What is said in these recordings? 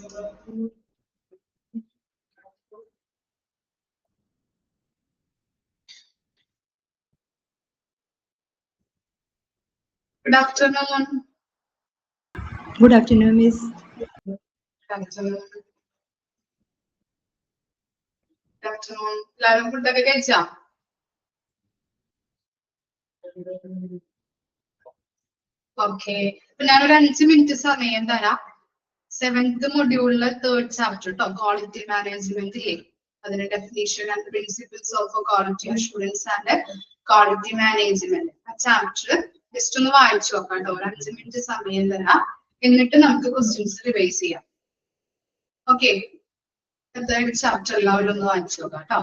Good afternoon. Good afternoon, Miss. Good afternoon. Good afternoon. എല്ലാവരും ഫുഡൊക്കെ കഴിച്ചാ? ഓക്കെ. അപ്പൊ ഞാനൊരു 5 മിനിറ്റ് സമയം തരാം. 7th മൊഡ്യൂളിലെ 3rd ചാപ്റ്റർ കേട്ടോ, ക്വാളിറ്റി മാനേജ്മെന്റ് ഇല്ലേ, അതിന്റെ definition and principles of quality assurance and quality management ആ ചാപ്റ്റർ ജസ്റ്റ് ഒന്ന് വായിച്ചു നോക്കാം കേട്ടോ. ഒരു 5 മിനിറ്റ് സമയം തരാം, എന്നിട്ട് നമുക്ക് ക്വസ്റ്റ്യൻസ് റിവൈസ് ചെയ്യാം. ഓക്കെ, 3rd ചാപ്റ്റർ എല്ലാവരും ഒന്ന് വായിച്ചു നോക്കാം കേട്ടോ.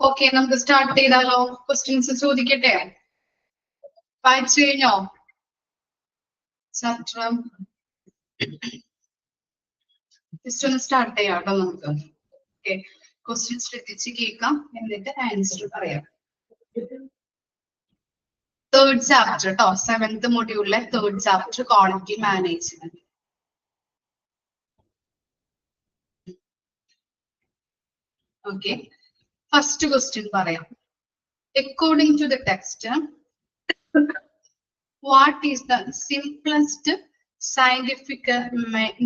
Okay, നമുക്ക് സ്റ്റാർട്ട് ചെയ്താലോ? ക്വസ്റ്റ്യൻസ് ചോദിക്കട്ടെ? വായിച്ചു കഴിഞ്ഞോ? ചാപ്റ്റർ ജസ്റ്റ് ഒന്ന് സ്റ്റാർട്ട് ചെയ്യാം കേട്ടോ നമുക്ക്. ഓക്കെ, ക്വസ്റ്റ്യൻ ശ്രദ്ധിച്ച് കേൾക്കാം, എന്നിട്ട് ആൻസർ പറയാം. തേർഡ് ചാപ്റ്റർ കേട്ടോ, 7th മൊഡ്യൂളിലെ third chapter quality management. Okay, first question പറയാം. According to the text, what is the simplest scientific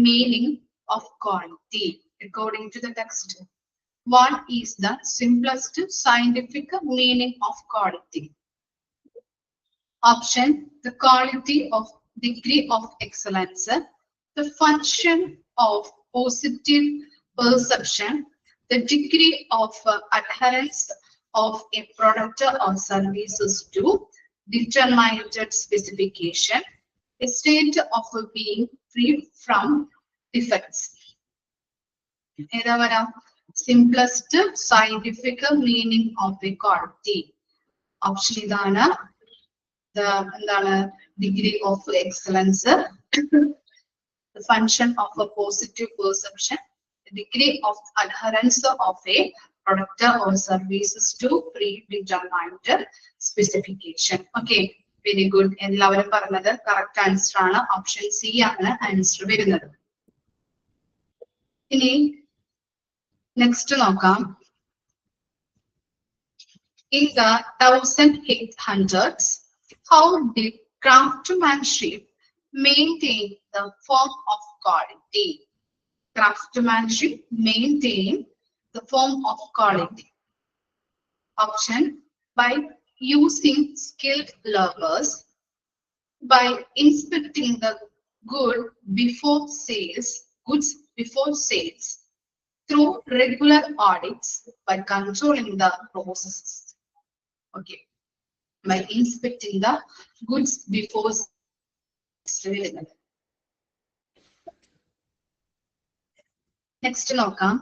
meaning of quality? According to the text, what is the simplest scientific meaning of quality? Option: the quality of degree of excellence, the function of positive perception, the degree of adherence of a product or services to determined specification, a state of being free from defects. Simplest scientific meaning of a quality. Option idana, the degree of excellence, the function of a positive perception, the degree of adherence of a product or services to predetermined specification. Okay, very good. എല്ലാവരും പറഞ്ഞത് correct answer ആണ്. Option C ആണ് answer വരുന്നത്. ഇനി next നോക്കാം. In the 1800s, how did craftsmanship maintain the form of quality? Craftsmanship maintain the form of quality. Option: by using skilled laborers, by inspecting the goods before sales, through regular audits, by controlling the processes. Okay, by inspecting the goods before sales. Next നോക്കാം.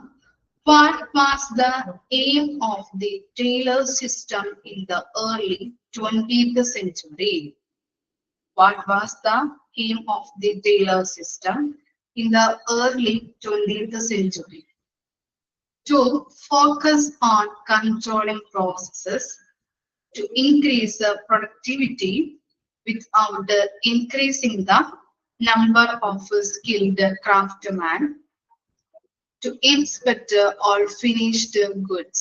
What was the aim of the tailor system in the early 20th century? What was the aim of the tailor system in the early 20th century? To focus on controlling processes, to increase the productivity without increasing the number of skilled craftsmen, to inspect all finished goods,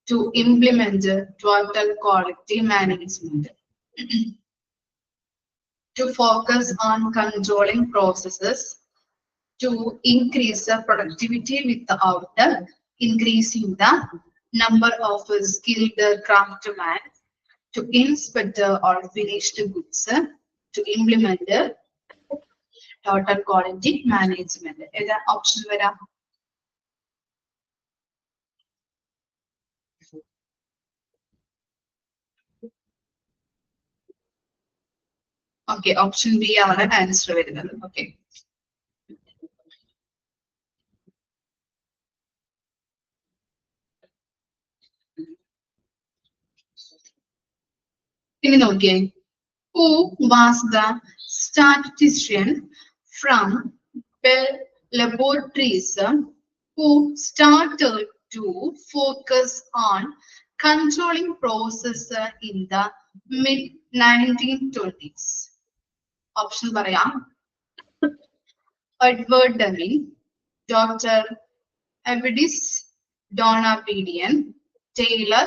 to implement total quality management, to focus on controlling processes, to increase the productivity without increasing the number of skilled craftsmen, to inspect all finished goods, to implement total quality management. ഏതാ option വരാം? Okay, option B ആണ് answer വരുന്നത്. Okay, ഇനി നോക്കിയേ. Who was the statistician from Bell Laboratories who started to focus on controlling process in the mid-1920s? Option പറയാം. Edward Deming, Dr. Evidis Donabedian, Taylor,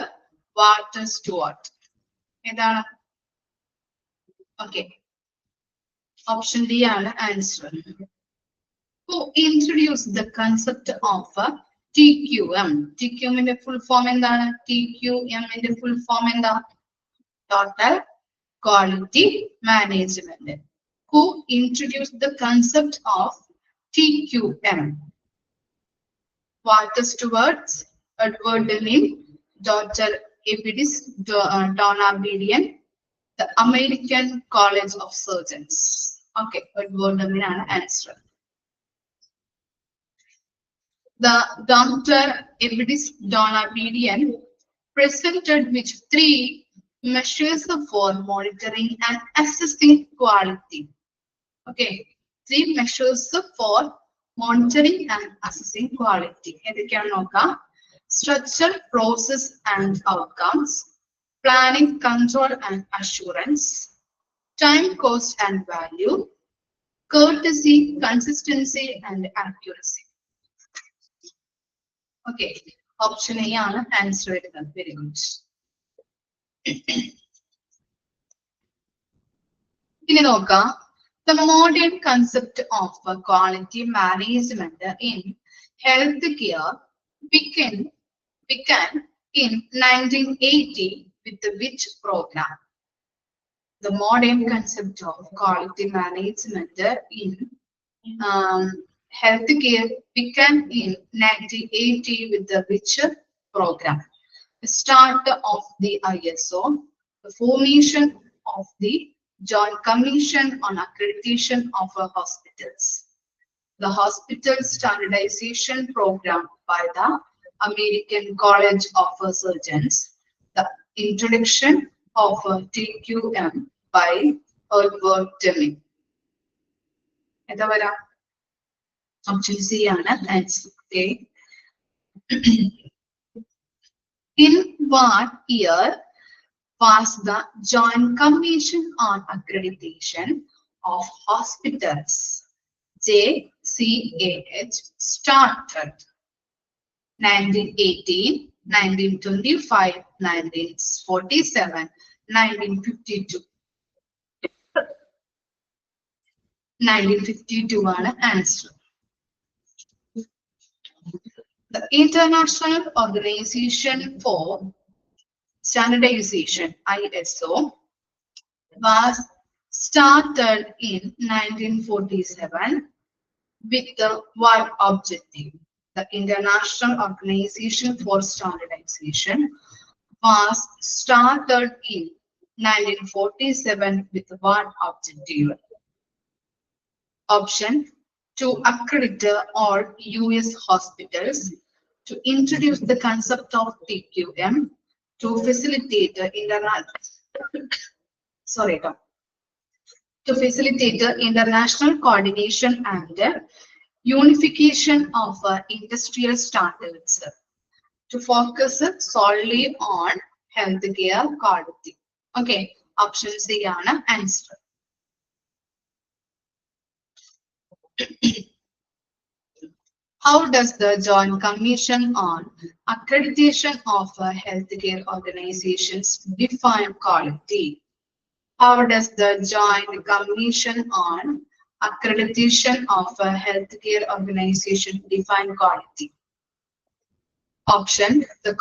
Walter Stewart. ഏതാണ്? Okay, option D ആണ് answer. Who introduced the concept of TQM? TQM ന്റെ full form എന്താണ്? TQM ന്റെ full form എന്താ? Total Quality Management. Who introduced the concept of TQM? Walter Stewart, Edward Deming, Dr. Evidis Donabedian, the American College of Surgeons. Okay, Edward Deming ആണ് answer. The Dr. Evidis Donabedian presented with 3 measures for monitoring and assessing quality. Okay, 3 measures for monitoring and assessing quality. Structure, process and outcomes, planning, control and assurance, time, cost and value, courtesy, consistency and accuracy. Okay, option A ആണ് answer വരുന്നത്. Very good. ഇനി നോക്കാം. The modern concept of quality management in healthcare began in 1980 with the which program? The modern concept of quality management in healthcare began in 1980 with the which program? The start of the ISO, the formation of the Joint Commission on Accreditation of Hospitals, the hospital standardization program by the American College of Surgeons, the introduction of TQM by Edward Deming. Option C ആണ് answer. Okay. In what year was the Joint Commission on Accreditation of Hospitals JCAH started? 1918, 1925, 1947, 1952. 1952 ആണ് answer. The International Organization for Standardization ISO was started in 1947 with the what objective? The International Organization for Standardization was started in 1947 with what objective? Option: to accredit all US hospitals, to introduce the concept of TQM, to facilitate the international coordination and unification of industrial standards, to focus solely on healthcare quality. Okay, option C ആണ് answer. How does the Joint Commission on Accreditation of Healthcare Organizations define quality? How does the Joint Commission on Accreditation of Healthcare Organization define quality? Option: the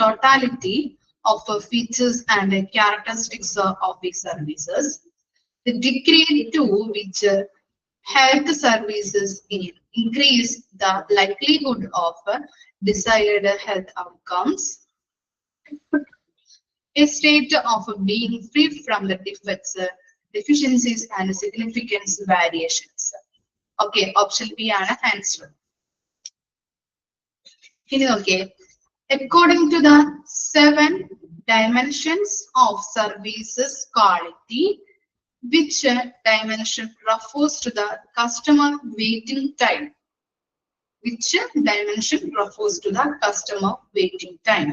totality of features and characteristics of the services, the degree to which health services increase the likelihood of desired health outcomes, a state of being free from the defects, deficiencies and significant variations. Okay, option B ആണ് answer. Okay, according to the 7 dimensions of services quality, which dimension refers to the customer waiting time? Which dimension refers to the customer waiting time?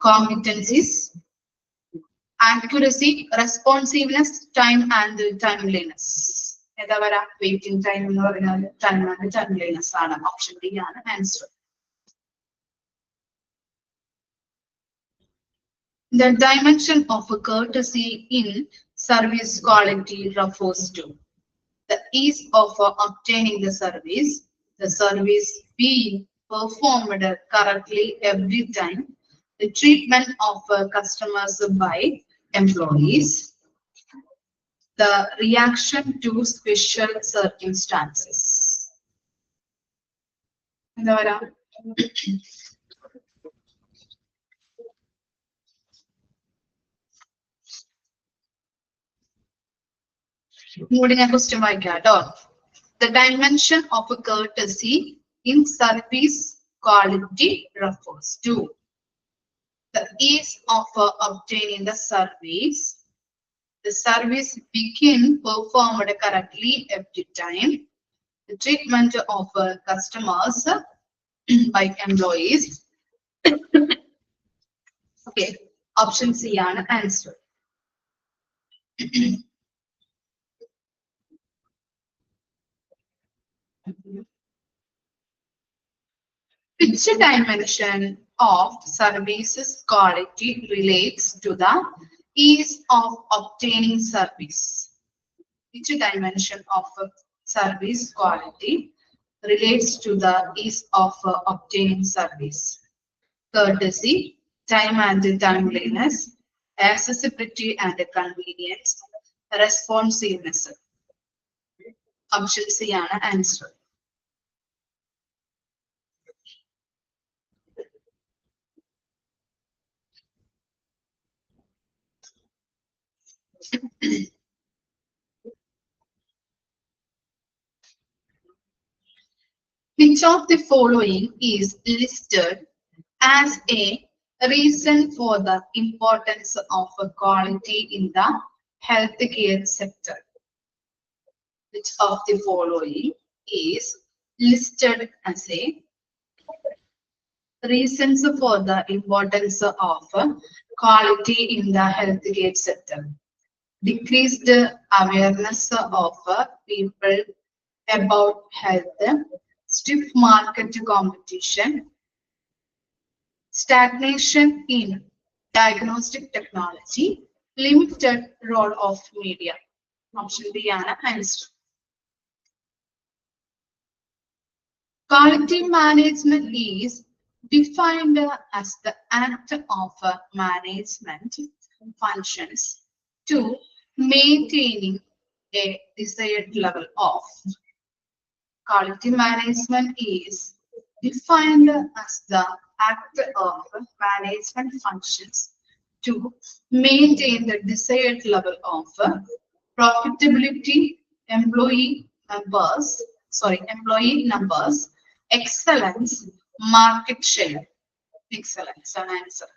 Competencies, accuracy, responsiveness, time and timeliness. Waiting time time and timeliness. Option D ആണ് answer. The dimension of courtesy in service quality refers to the ease of obtaining the service being performed correctly every time, the treatment of customers by employees, the reaction to special circumstances. Moving a question by Gadol. The dimension of a courtesy in service quality refers to the ease of obtaining the service being performed correctly every time, the treatment of customers by employees. Okay, option C ആണ് answer. Which dimension of services quality relates to the ease of obtaining service? Which dimension of service quality relates to the ease of obtaining service? Courtesy, time and timeliness, accessibility and convenience, responsiveness. Option C ആണ് answer. Which of the following is listed as a reason for the importance of quality in the healthcare sector? Which of the following is listed as a reasons for the importance of quality in the healthcare sector? Decreased awareness of people about health, stiff market competition, stagnation in diagnostic technology, limited role of media. Option B ആണ് answer. Quality management is defined as the act of management functions to maintaining a desired level of. Quality management is defined as the act of management functions to maintain the desired level of profitability, employee numbers, excellence, market share. Excellence, an answer.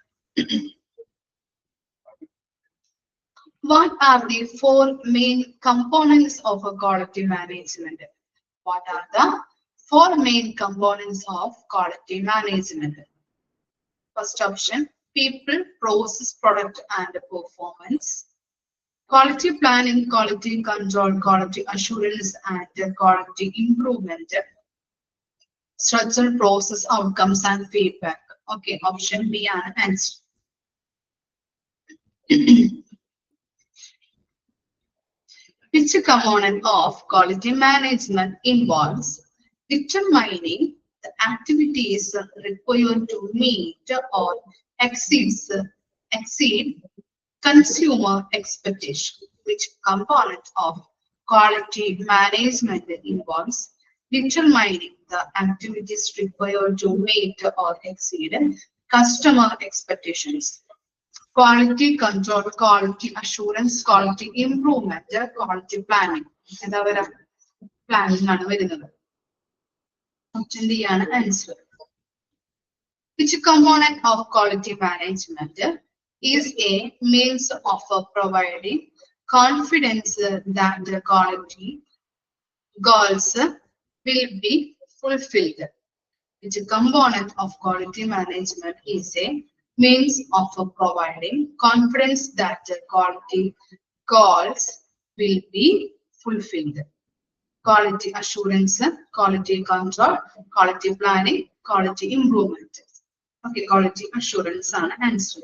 What are the four main components of a quality management? What are the four main components of quality management? First option, people, process, product, and performance. Quality planning, quality control, quality assurance, and quality improvement. Structure, process, outcomes, and feedback. Okay, option B and answer. Which component of quality management involves determining the activities required to meet or exceed consumer expectation? Which component of quality management involves determining the activities required to meet or exceed customer expectations? Quality control, quality assurance, quality improvement, quality planning. And planning ആണ് വരുന്നത്. Option D ആണ് answer. Which component of quality management is a means of providing confidence that the quality goals will be fulfilled? Which component of quality management is a means of providing confidence that the quality goals will be fulfilled? Quality assurance, quality control, quality planning, quality improvement. Okay, quality assurance ആണ് answer.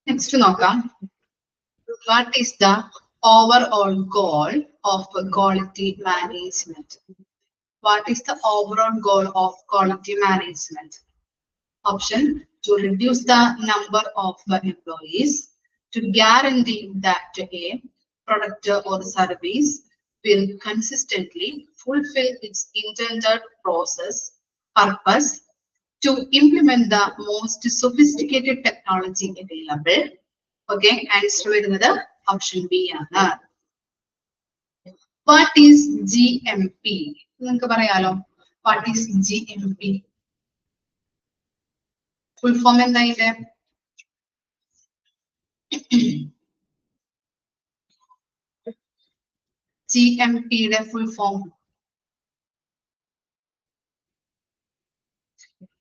Next നോക്കാം. What is the overall goal of quality management? What is the overall goal of quality management? Option, to reduce the number of employees, to guarantee that a product or service will consistently fulfill its intended purpose to implement the most sophisticated technology available. Okay, answer വരുന്നത് option B ആണ്. What is GMP? നിങ്ങൾക്ക് പറയാലോ. What is GMP? Full form എന്താ ഇതിന്റെ? GMP യുടെ full form.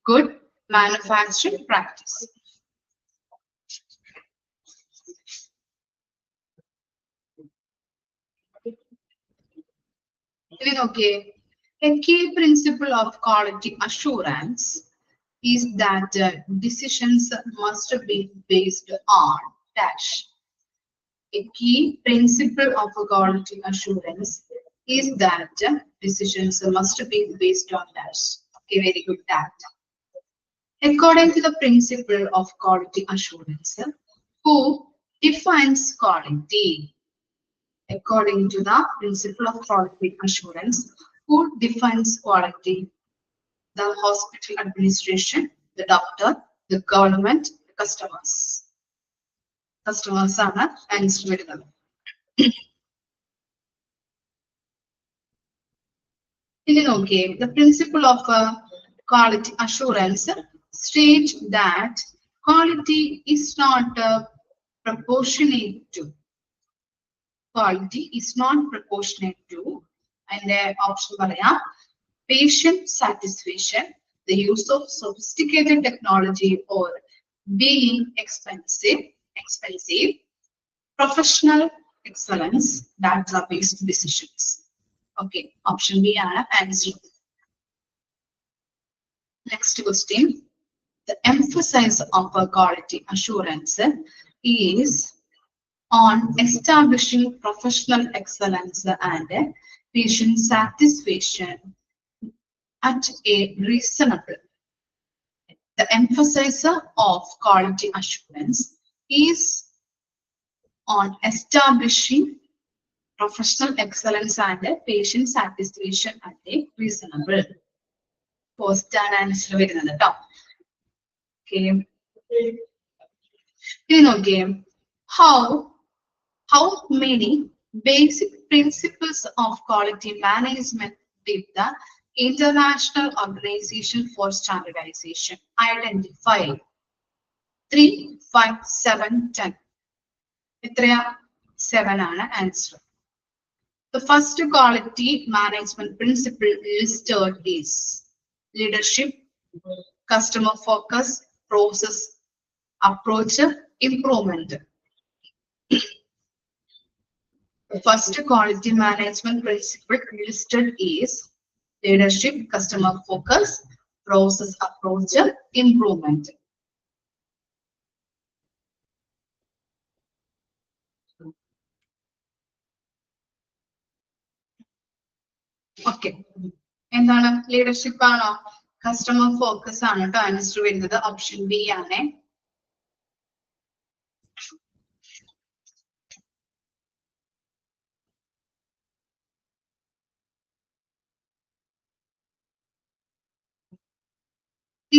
Good manufacturing practice. Okay, a key principle of quality assurance is that decisions must be based on dash. A key principle of quality assurance is that decisions must be based on dash. Okay, very good that. According to the principle of quality assurance, who defines quality? According to the principle of quality assurance, who defines quality? The hospital administration, the doctor, the government, the customers. Customers are answer വരുന്നത്. Okay, the principle of quality assurance states that quality is not proportionate to. Quality is not proportionate to, and option പറയാം, patient satisfaction, the use of sophisticated technology, or being expensive, professional excellence, data-based decisions. Okay, option B ആണ് answer. Next question. The emphasis of quality assurance is on establishing professional excellence and patient satisfaction at a reasonable. The emphasis of quality assurance is on establishing professional excellence and patient satisfaction at a reasonable. Post and answer വരുന്നത് ട്ടോ. Okay. Okay. How many basic principles of quality management did the International Organization for Standardization identify? 3, 5, 7, 10. എത്രയാ? 7 ആണ് answer. The first quality management principle listed is leadership, customer focus, process approach, improvement. The first quality management principle listed is leadership, customer focus, process approach, improvement. Okay. എന്താണ്? Leadership ആണോ? Customer focus ആണ് ട്ടോ answer വരുന്നത്. Option B ആണ്.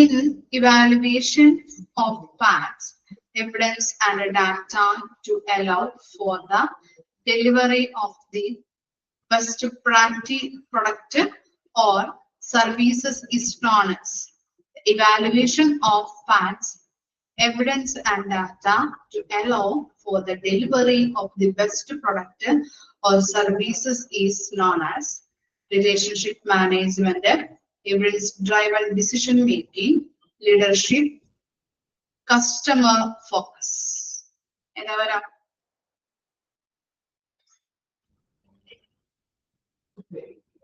In evaluation of facts, evidence and data to allow for the delivery of the best product or services is known as evaluation of facts, evidence and data to allow for the delivery of the best product or services is known as relationship management, evidence-driven decision making, leadership, customer focus.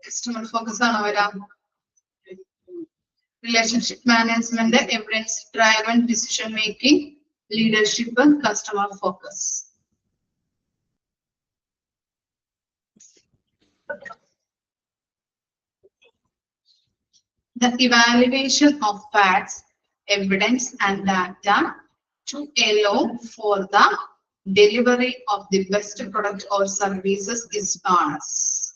Customer focus ആണ് വരാ. Relationship management, evidence-driven decision making, leadership, customer focus. The evaluation of facts, evidence and data to allow for the delivery of the best product or services is known as.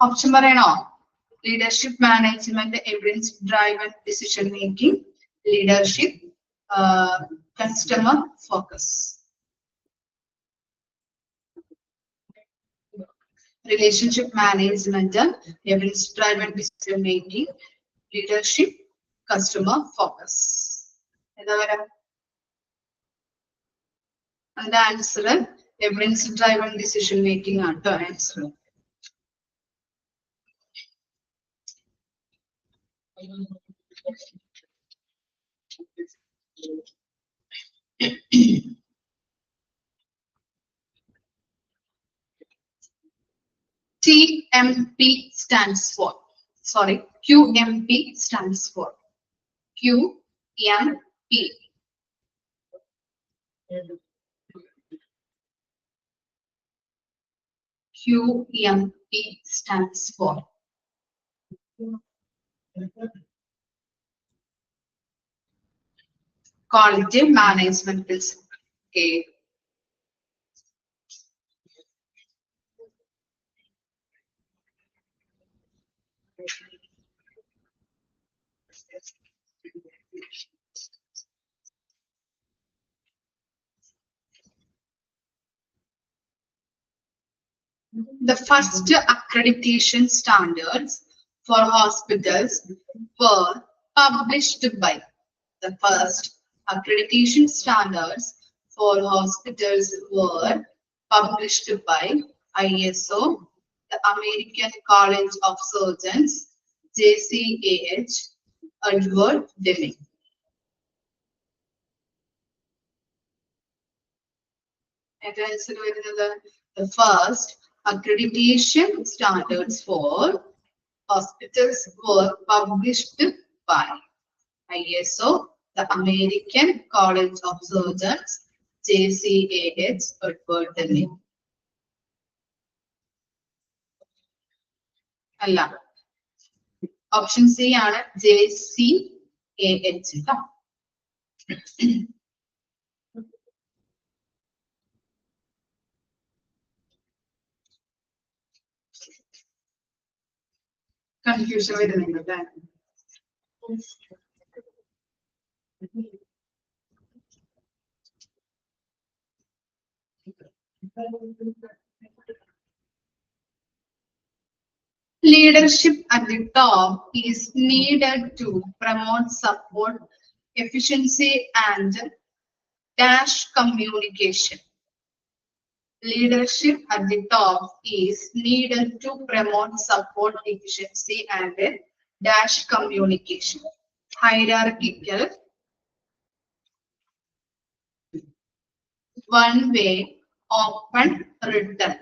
Option പറയണോ? Leadership, management, evidence driven decision making, leadership, customer focus. Relationship management, evidence driven decision making, leadership, customer focus. എന്താ പറയാ? അതിന്റെ answer evidence driven decision making ആണ് കേട്ടോ answer. TMP stands for, sorry, QMP stands for, QMP. QMP stands for Quality Management Principle. Okay. The first accreditation standards for hospitals were published by. The first accreditation standards for hospitals were published by ISO, the American College of Surgeons, JCAH, Edward Deming. The first accreditation standards for hospitals were published by ISO, the American College of Surgeons, JCAH, Edward Deming. അല്ല, option C ആണ് JCAH. Confusion വരുന്നുണ്ട് അല്ലേ? Leadership at the top is needed to promote support, efficiency, and dash communication. Leadership at the top is needed to promote support, efficiency, and dash communication. Hierarchical, one way, open, written.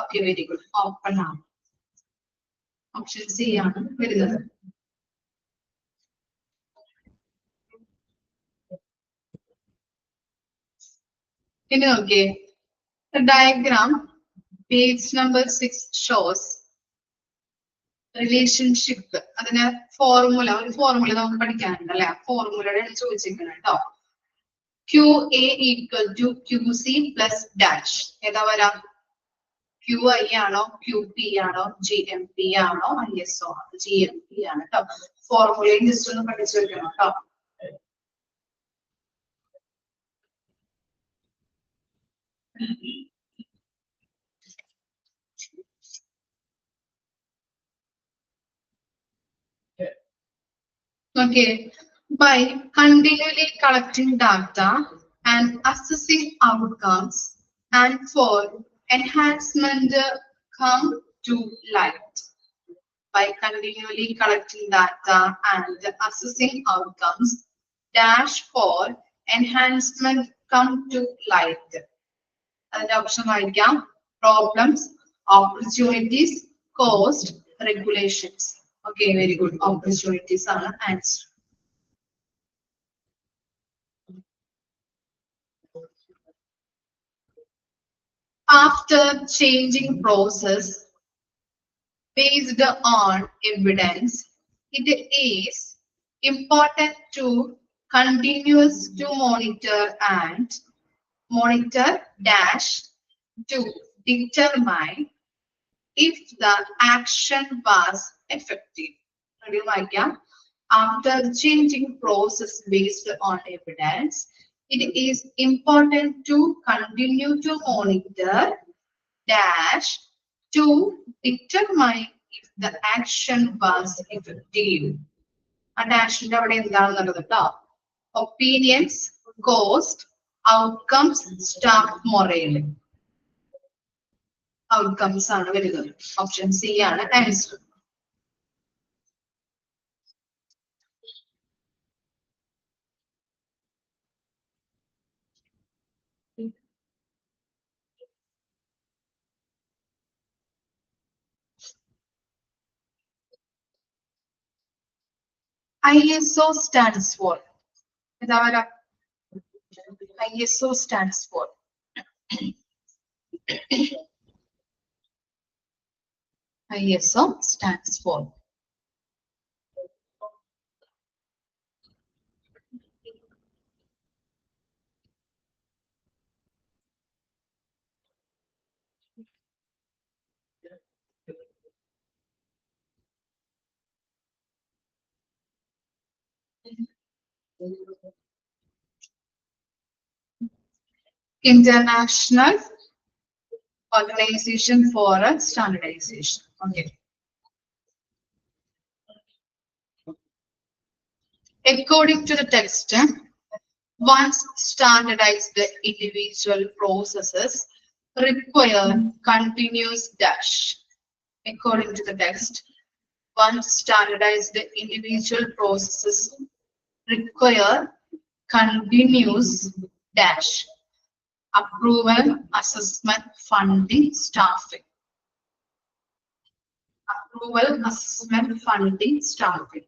Okay, very good. Open now. Option C ആണ് വരുന്നത്. ഇനി നോക്കിയേ, the diagram page number 6 shows relationship. അതിന് formula, ഒരു formula നമുക്ക് പഠിക്കാനുണ്ട് അല്ലെ? ഫോർമുലയുടെ ചോദിച്ചിരിക്കണം കേട്ടോ. QA equal to QC plus dash. ഏതാ വരാം? QI ആണോ, QP ആണോ, GMP ആണോ, ISO ആണോ? GMP ആണ് കേട്ടോ. ഫോർമുലയും ജസ്റ്റ് ഒന്ന് പഠിച്ചു വെക്കണം കേട്ടോ. Okay, by continually collecting data and assessing outcomes and for enhancement come to light. By continually collecting data and assessing outcomes, dash for enhancement come to light. And option വായിക്കാം, problems, opportunities, cost, regulations. Okay, very good. Opportunities are answer. After changing process based on evidence, it is important to continuous to monitor dash to determine if the action was effective. After changing process based on evidence, it is important to continue to monitor dash to determine if the action was effective. And action opinions, cost, outcomes, staff morale. Outcomes are very good. Option C ആണ് answer. ISO stands for. ISO stands for. ISO stands for. International Organization for Standardization. Okay. According to the text, once standardized individual processes require continuous dash. According to the text, once standardized individual processes require continuous dash. Approval, assessment, funding, staffing. Approval, assessment, funding, staffing.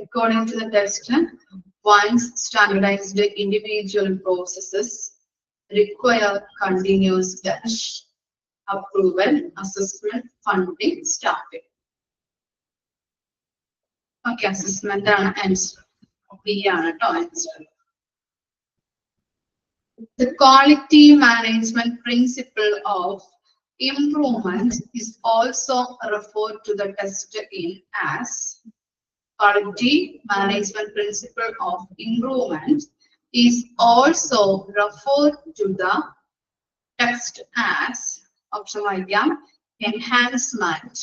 According to the text, once standardized individual processes require continuous dash. Approval, assessment, funding, staffing. Okay, assessment ആണ് answer. B ആണ് ട്ടോ answer. The quality management principle of improvement is also referred to the test in as quality management principle of improvement is also referred to the text as option enhancement,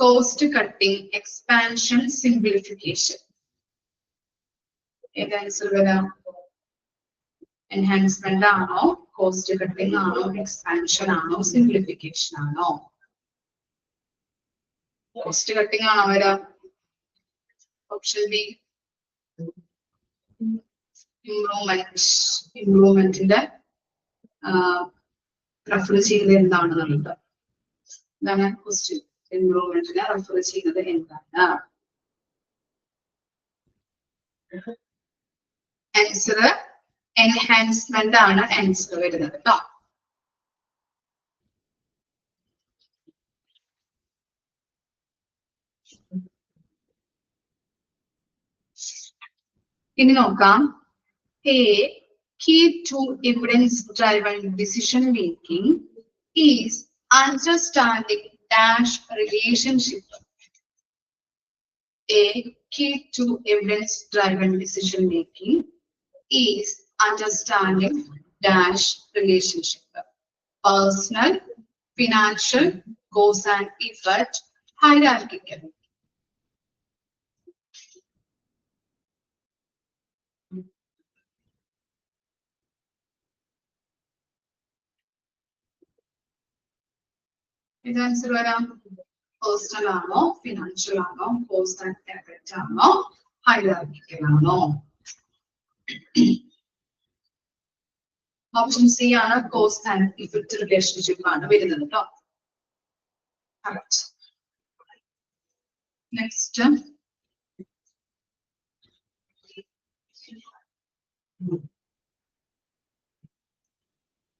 cost cutting, expansion, simplification. Enhancement ആണോ, cost cutting ആണോ, expansion ആണോ, simplification ആണോ? Cost cutting ആണോ വരാ? Option B. Improvementന്റെ refer ചെയ്യുന്നത് എന്താണെന്നുള്ളത്. ഇതാണ് question. ഇംപ്രൂവ്മെന്റിനെ refer ചെയ്യുന്നത് എന്താണ്? ആൻസർ എൻഹാൻസ്മെന്റ് ആണ് ആൻസർ വരുന്നത് കേട്ടോ. ഇനി നോക്കാം. A key to evidence-driven decision making is understanding dash relationship. A key to evidence-driven decision making is understanding dash relationship. Personal, financial, cause and effect, hierarchical. ഇത് answer വരാം. Personal ആണോ, financial ആണോ, cost and effect ആണോ, hierarchical ആണോ? Option C ആണ് cost and effect relationship ആണ് വരുന്നത് കേട്ടോ. Correct. Next,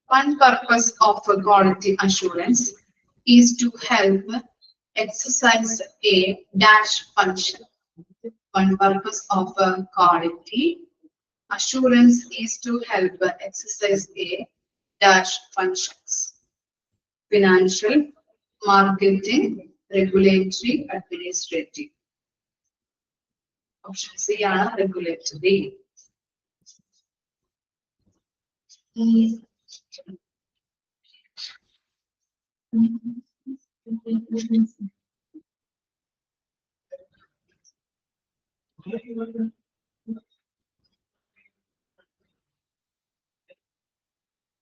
one purpose of quality assurance is to help exercise a dash function. One purpose of quality assurance is to help exercise a dash functions. Financial, marketing, regulatory, administrative. Option C are regulatory.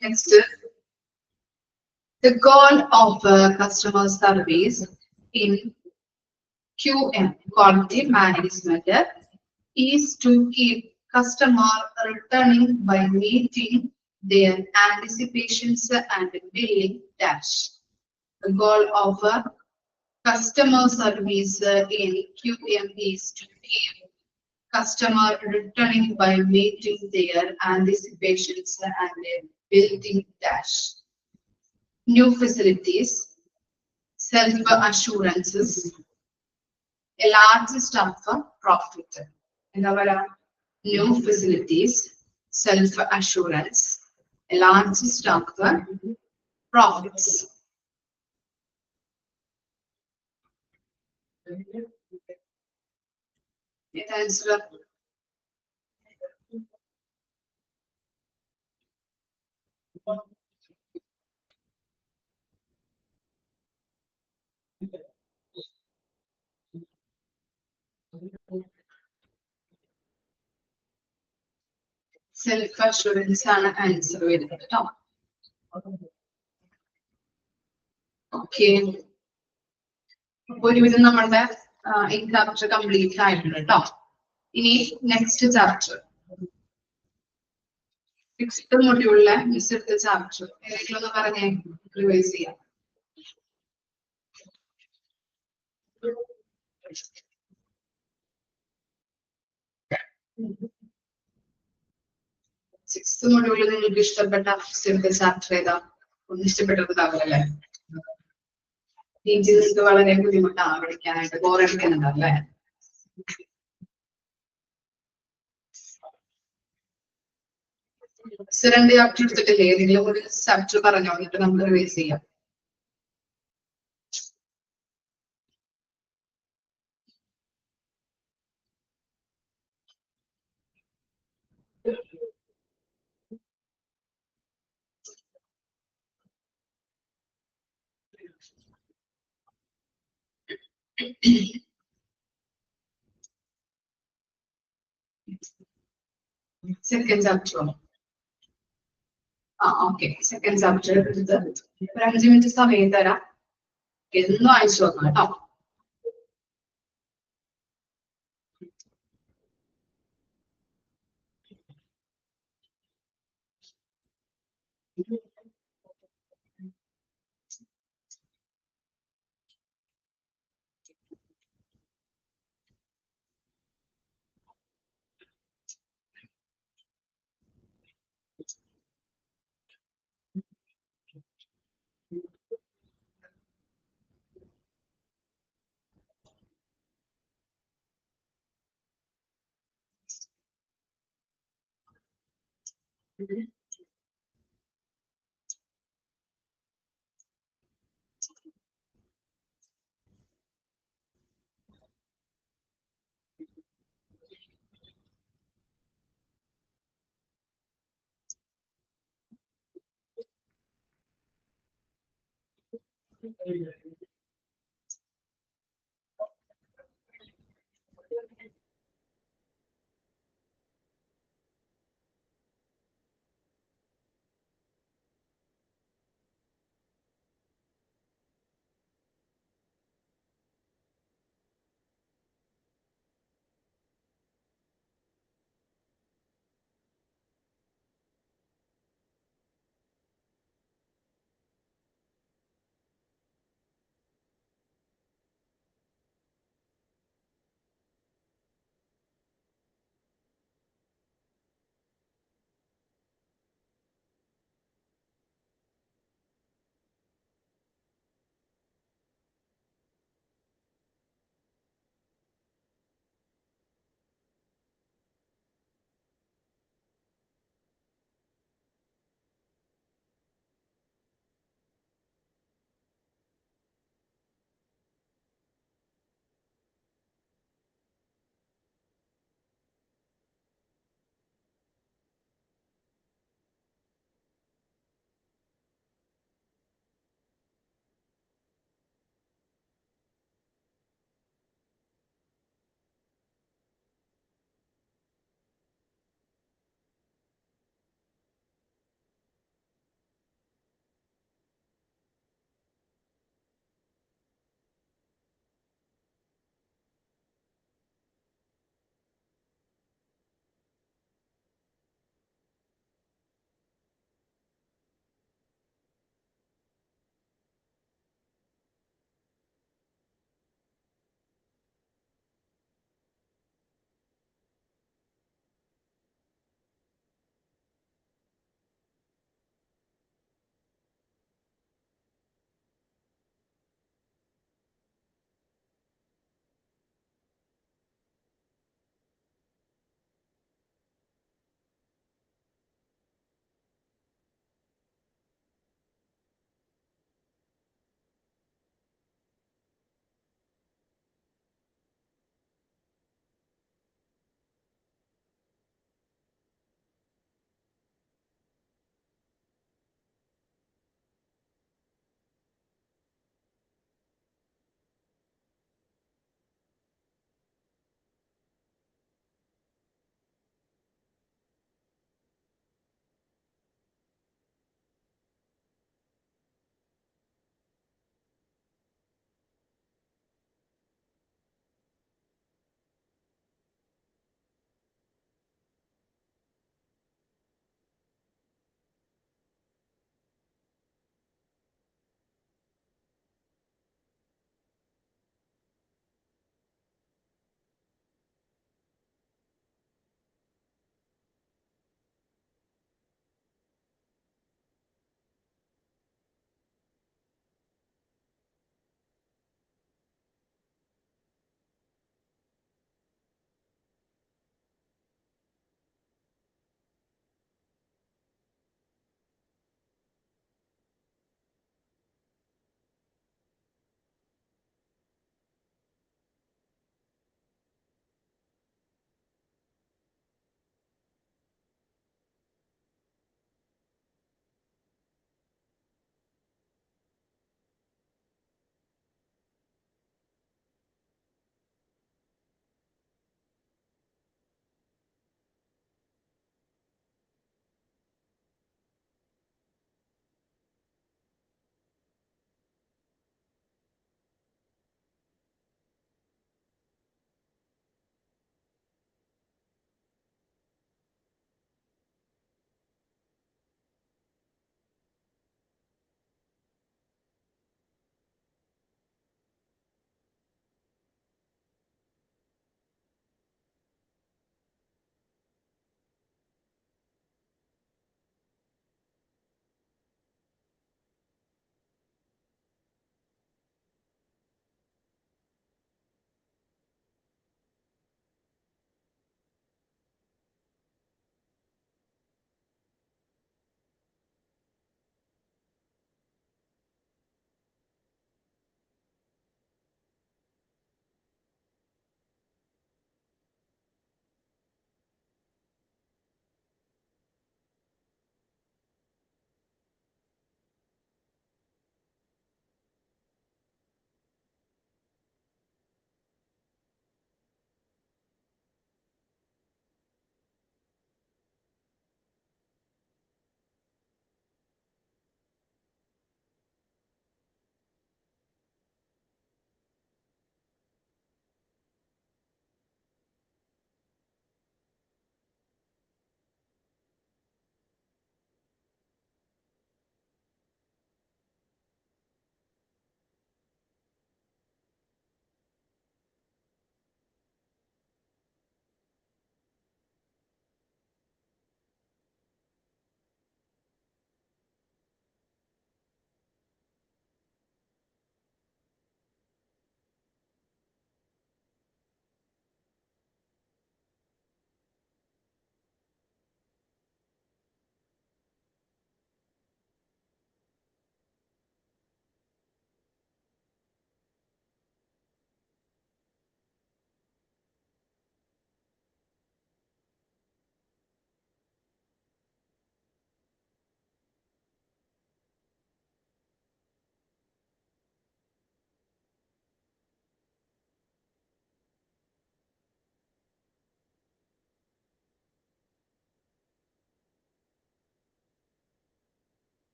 Next, the goal of customer service in QM, quality management, is to keep customer returning by meeting their anticipations and billing dash. The goal of customer service in QM is to keep customer returning by meeting their anticipations and building dash. New facilities, self-assurances, a large staff profit. New facilities, self-assurance, a large staff profits. It answer. Self-assurance ആണ് answer വരുന്നത് കേട്ടോ. Okay, ഒരുവിധം നമ്മളുടെ ഈ chapter complete ആയിട്ടുണ്ട് കേട്ടോ. ഇനി next chapter, sixth മൊഡ്യൂളിലെ miss എടുത്ത ചാപ്റ്റർ ഏതെങ്കിലും ഒന്ന് പറഞ്ഞേ, റിവൈസ് ചെയ്യാം. സിക്സ്ത് മൊഡ്യൂളിൽ നിങ്ങൾക്ക് ഇഷ്ടപ്പെട്ട ചാപ്റ്റർ ഏതാ? ഒന്നും ഇഷ്ടപ്പെട്ടതാവല്ലേ? ടീച്ചർ നിങ്ങൾക്ക് വളരെ ബുദ്ധിമുട്ടാണ് പഠിക്കാനായിട്ട്, ബോറടിക്കുന്നുണ്ടല്ലേ? രണ്ട് ചാപ്റ്റർ എടുത്തിട്ടില്ലേ? ഏതെങ്കിലും ഒരു ചാപ്റ്റർ പറഞ്ഞോ, എന്നിട്ട് നമുക്ക് റിവൈസ് ചെയ്യാം. സെക്കൻഡ് ചാപ്റ്ററോ? ഓക്കെ, സെക്കൻഡ് ചാപ്റ്റർ എടുത്ത് ഒരു 5 മിനിറ്റ് സമയം തരാം, എന്നും അയച്ചു വന്നു കേട്ടോ.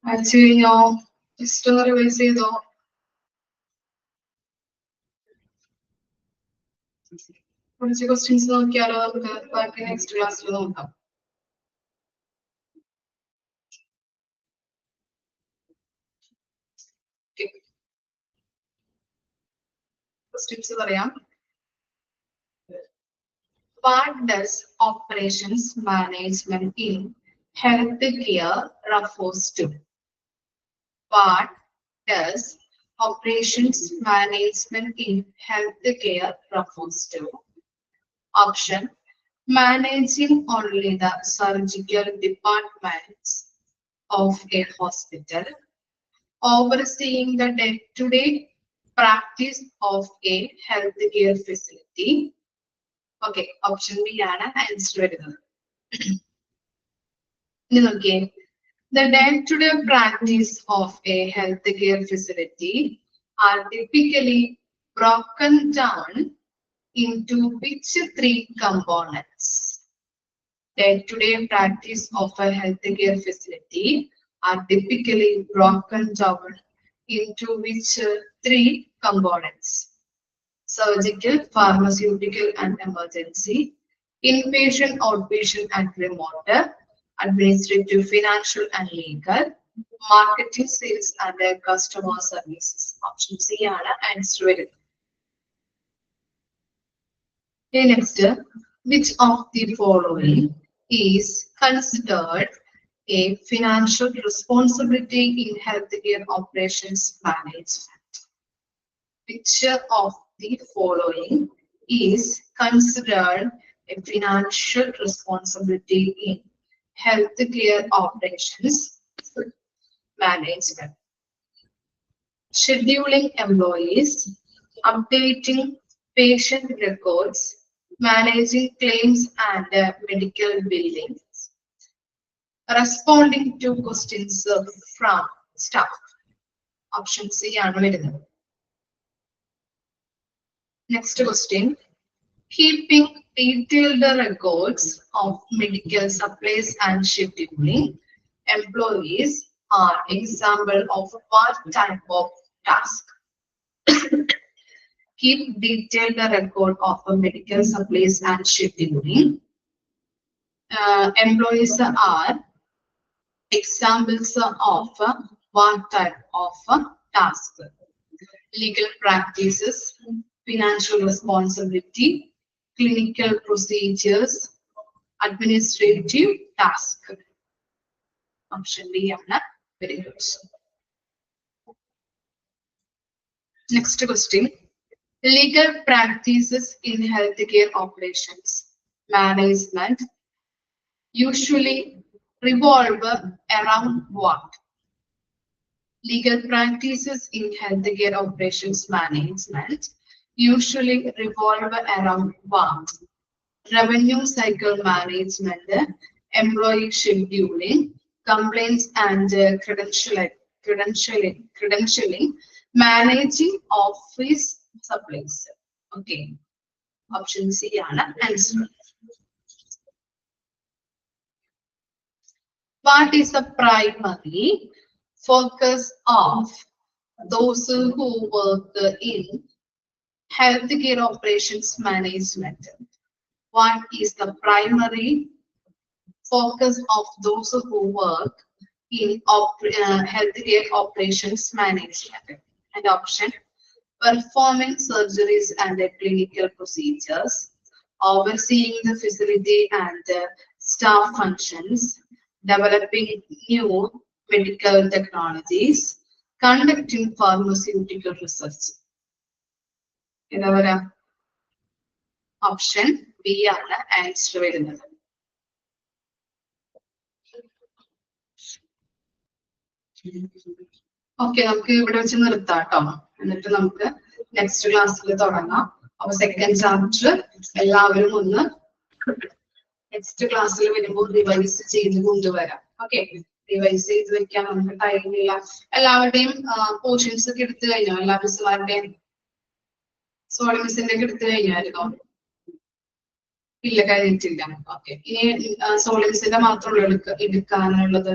Actually, no. Just to revise ചെയ്തോ കുറച്ച് ക്വസ്റ്റ്യൻസ് നോക്കിയാലോ നമുക്ക് ബാക്കി നെക്സ്റ്റ് ക്ലാസ്സിൽ നോക്കാം. ക്വസ്റ്റ്യൻസ് പറയാം. What does operations management in healthcare refers to? What does operations management in healthcare refers to? Option: managing only the surgical departments of a hospital, overseeing the day-to-day practice of a healthcare facility. Okay, option B ആണ് answer വരുന്നത്. ഇനി നോക്കിയേ, the day-to-day practice of a healthcare facility are typically broken down into which three components? Day-to-day practice of a healthcare facility are typically broken down into which three components? Surgical, pharmaceutical, and emergency, inpatient, outpatient, and remote, administrative, financial, and legal, marketing, sales, and customer services. Option C ആണ് answer വരുന്നത്. Next, which of the following is considered a financial responsibility in healthcare operations management? Which of the following is considered a financial responsibility in healthcare operations management? Scheduling employees, updating patient records, managing claims and medical billing, responding to questions from staff. Option C ആണ് വരുന്നത്. Next question. Keeping detailed records of medical supplies and scheduling employees are example of what type of task? Keep detailed record of medical supplies and scheduling employees are examples of what type of task? Legal practices, financial responsibility, clinical procedures, administrative task. Option B ആണ്. Very good. Next question. Legal practices in healthcare operations management usually revolve around what? Legal practices in healthcare operations management usually revolve around what? Revenue cycle management, employee scheduling, complaints and credentialing, managing office supplies. Okay. Option C ആണ് answer. What is the primary focus of those who work in healthcare operations management? What is the primary focus of those who work in healthcare operations management? And option: performing surgeries and clinical procedures, overseeing the facility and staff functions, developing new medical technologies, conducting pharmaceutical research. Option B ആണ് answer വരുന്നത്. Okay, നമുക്ക് ഇവിടെ വെച്ച് നിർത്താം കേട്ടോ. എന്നിട്ട് നമുക്ക് next ക്ലാസ്സിൽ തുടങ്ങാം. അപ്പൊ സെക്കൻഡ് ചാപ്റ്റർ എല്ലാവരും ഒന്ന് നെക്സ്റ്റ് ക്ലാസ്സിൽ വരുമ്പോൾ റിവൈസ് ചെയ്ത് കൊണ്ടുവരാം. ഓക്കെ, റിവൈസ് ചെയ്ത് വെക്കാൻ നമുക്ക് ടൈമില്ല. എല്ലാവരുടെയും പോർഷൻസ് ഒക്കെ എടുത്തു കഴിഞ്ഞോ? എല്ലാ മിസ്സുമാരുടെയും സോളി മിസ്സിന്റെ ഒക്കെ എടുത്തു കഴിഞ്ഞായിരുന്നോ? ഇല്ല, കഴിഞ്ഞിട്ടില്ല. ഓക്കെ, ഇനി സോളിഡ്സിന്റെ മാത്രമുള്ള എടുക്കാനുള്ളത്.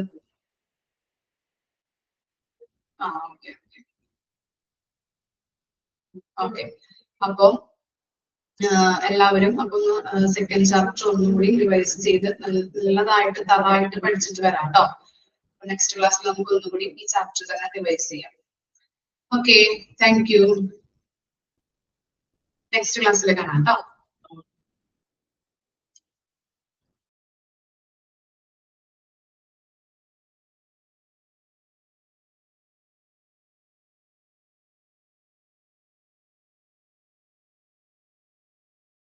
ആ, ഓക്കെ ഓക്കെ ഓക്കെ. അപ്പം എല്ലാവരും അപ്പം സെക്കൻഡ് ചാപ്റ്റർ ഒന്നും കൂടി റിവൈസ് ചെയ്ത് നല്ലതായിട്ട് തറായിട്ട് പഠിച്ചിട്ട് വരാം കേട്ടോ. നെക്സ്റ്റ് ക്ലാസ്സിൽ നമുക്ക് ഒന്നുകൂടി ഈ ചാപ്റ്റർ തന്നെ റിവൈസ് ചെയ്യാം. Okay, thank you. നെക്സ്റ്റ് ക്ലാസ്സിൽ കാണാം കേട്ടോ.